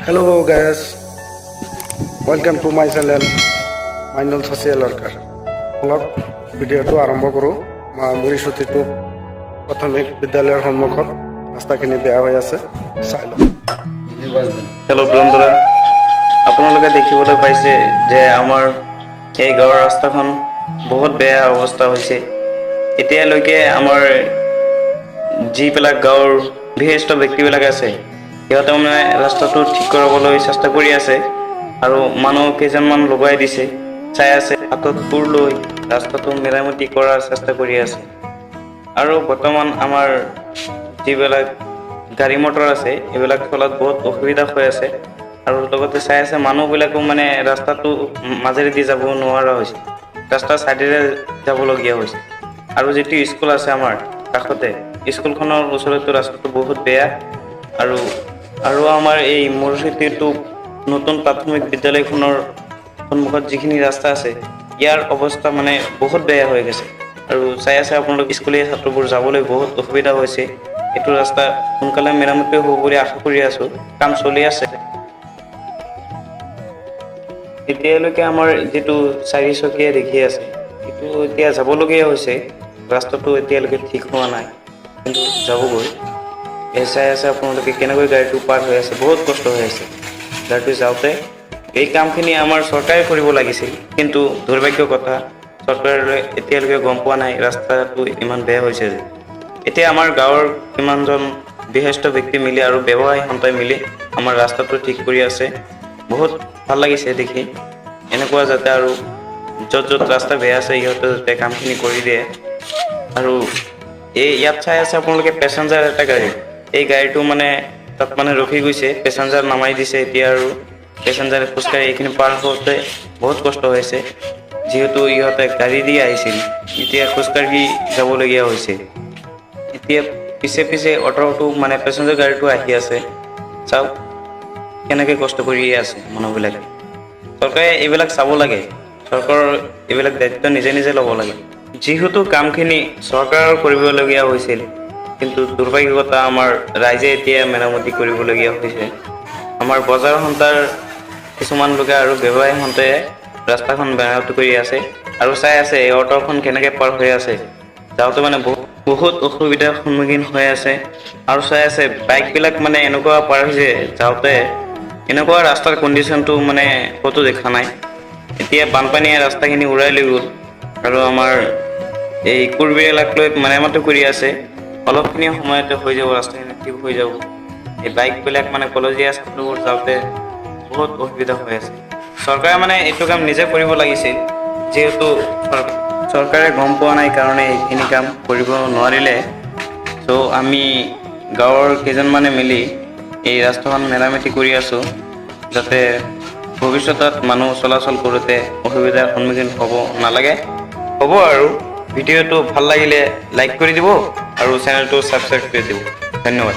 Hello guys, welcome to my channel Mindal Social Worker. অলপ ভিডিঅ'টো আৰম্ভ কৰোঁ। মুৰি সুতিটো প্ৰাথমিক বিদ্যালয়ৰ সন্মুখত ৰাস্তাখিনি বেয়া হৈ আছে, চাই লওক। হেল্ল' বন্ধুৰা, আপোনালোকে দেখিবলৈ পাইছে যে আমাৰ এই গাঁৱৰ ৰাস্তাখন বহুত বেয়া অৱস্থা হৈছে। এতিয়ালৈকে আমাৰ যিবিলাক গাঁৱৰ বিশিষ্ট ব্যক্তিবিলাক আছে, সিহঁতে মানে ৰাস্তাটো ঠিক কৰাবলৈ চেষ্টা কৰি আছে আৰু মানুহ কেইজনমান লগাই দিছে, চাই আছে, হাতত কোৰ লৈ ৰাস্তাটো মেৰামতি কৰাৰ চেষ্টা কৰি আছে। আৰু বৰ্তমান আমাৰ যিবিলাক গাড়ী মটৰ আছে, এইবিলাক চলাত বহুত অসুবিধা হৈ আছে। আৰু লগতে চাই আছে মানুহবিলাকো মানে ৰাস্তাটো মাজেৰেদি যাব নোৱাৰা হৈছে, ৰাস্তাৰ চাইডেৰে যাবলগীয়া হৈছে। আৰু যিটো স্কুল আছে আমাৰ কাষতে, স্কুলখনৰ ওচৰতো ৰাস্তাটো বহুত বেয়া। আৰু আমাৰ এই মৰুচুতিটো নতুন প্ৰাথমিক বিদ্যালয়খনৰ সন্মুখত যিখিনি ৰাস্তা আছে, ইয়াৰ অৱস্থা মানে বহুত বেয়া হৈ গৈছে। আৰু চাই আছে আপোনালোক, স্কুলীয়া ছাত্ৰবোৰ যাবলৈ বহুত অসুবিধা হৈছে। এইটো ৰাস্তা সোনকালে মেৰামতি হ'ব বুলি আশা কৰি আছো, কাম চলি আছে। এতিয়ালৈকে আমাৰ যিটো 4 চকীয়া দেখি আছে, এইটো এতিয়া যাবলগীয়া হৈছে। ৰাস্তাটো এতিয়ালৈকে ঠিক হোৱা নাই, কিন্তু যাবগৈ। চাই আছে আপোনালোকে কেনেকৈ গাড়ীটো পাৰ হৈ আছে, বহুত কষ্ট হৈ আছে গাড়ীটো যাওঁতে। এই কামখিনি আমাৰ চৰকাৰে কৰিব লাগিছিল, কিন্তু দুৰ্ভাগ্যৰ কথা, চৰকাৰে এতিয়ালৈকে গম পোৱা নাই ৰাস্তাটো ইমান বেয়া হৈছে যে। এতিয়া আমাৰ গাঁৱৰ কিমানজন বিশিষ্ট ব্যক্তি মিলি আৰু ব্যৱসায়ী সন্থাই মিলি আমাৰ ৰাস্তাটো ঠিক কৰি আছে। বহুত ভাল লাগিছে দেখি। এনেকুৱা যাতে আৰু য'ত য'ত ৰাস্তা বেয়া আছে, সিহঁতে যাতে কামখিনি কৰি দিয়ে। আৰু ইয়াত চাই আছে আপোনালোকে পেচেঞ্জাৰ এটা গাড়ী, এই গাড়ীটো মানে তাত মানে ৰখি গৈছে, পেচেঞ্জাৰ নামাই দিছে এতিয়া। আৰু পেচেঞ্জাৰে খোজকাঢ়ি এইখিনি পাৰ কৰোঁতে বহুত কষ্ট হৈছে, যিহেতু ইহঁতে গাড়ী দি আহিছিল, এতিয়া খোজকাঢ়ি যাবলগীয়া হৈছে। এতিয়া পিছে পিছে অ'টোটো মানে পেচেঞ্জাৰ গাড়ীটো আহি আছে, চাওক কেনেকৈ কষ্ট কৰি আছে মানুহবিলাকে। চৰকাৰে এইবিলাক চাব লাগে, চৰকাৰৰ এইবিলাক দায়িত্ব নিজে নিজে ল'ব লাগে। যিহেতু কামখিনি চৰকাৰৰ কৰিবলগীয়া হৈছিল, কিন্তু দুৰ্ভাগ্যতা আমাৰ ৰাইজে এতিয়া মেৰামতি কৰিবলগীয়া হৈছে। আমাৰ বজাৰ সন্থাৰ কিছুমান লোকে আৰু ব্যৱসায়ী সন্থাই ৰাস্তাখন মেৰামতি কৰি আছে, আৰু চাই আছে এই অ'টোখন কেনেকৈ পাৰ হৈ আছে। যাওঁতে মানে বহুত অসুবিধাৰ সন্মুখীন হৈ আছে। আৰু চাই আছে বাইকবিলাক মানে এনেকুৱা পাৰ হৈছে যাওঁতে, এনেকুৱা ৰাস্তাৰ কণ্ডিশ্যনটো মানে ক'তো দেখা নাই। এতিয়া বানপানীয়ে ৰাস্তাখিনি উৰাই লৈ গ'ল, আৰু আমাৰ এই কোৰবিলাক লৈ মেৰামতি কৰি আছে। অলপখিনি সময়তে হৈ যাব, ৰাস্তাখিনি ঠিক হৈ যাব। এই বাইকবিলাক মানে কলেজীয়া ছাত্ৰবোৰ যাওঁতে বহুত অসুবিধা হৈ আছে। চৰকাৰে মানে এইটো কাম নিজে কৰিব লাগিছিল, যিহেতু চৰকাৰে গম পোৱা নাই কাৰণে এইখিনি কাম কৰিব নোৱাৰিলে। ত' আমি গাঁৱৰ কেইজনমানে মিলি এই ৰাস্তাখন মেৰামতি কৰি আছোঁ, যাতে ভৱিষ্যতত মানুহ চলাচল কৰোঁতে অসুবিধাৰ সন্মুখীন হ'ব নালাগে। হ'ব আৰু ভিডিঅ'টো ভাল লাগিলে লাইক কৰি দিব, আৰু চেনেলটো ছাবস্ক্ৰাইব কৰি দিব। ধন্যবাদ।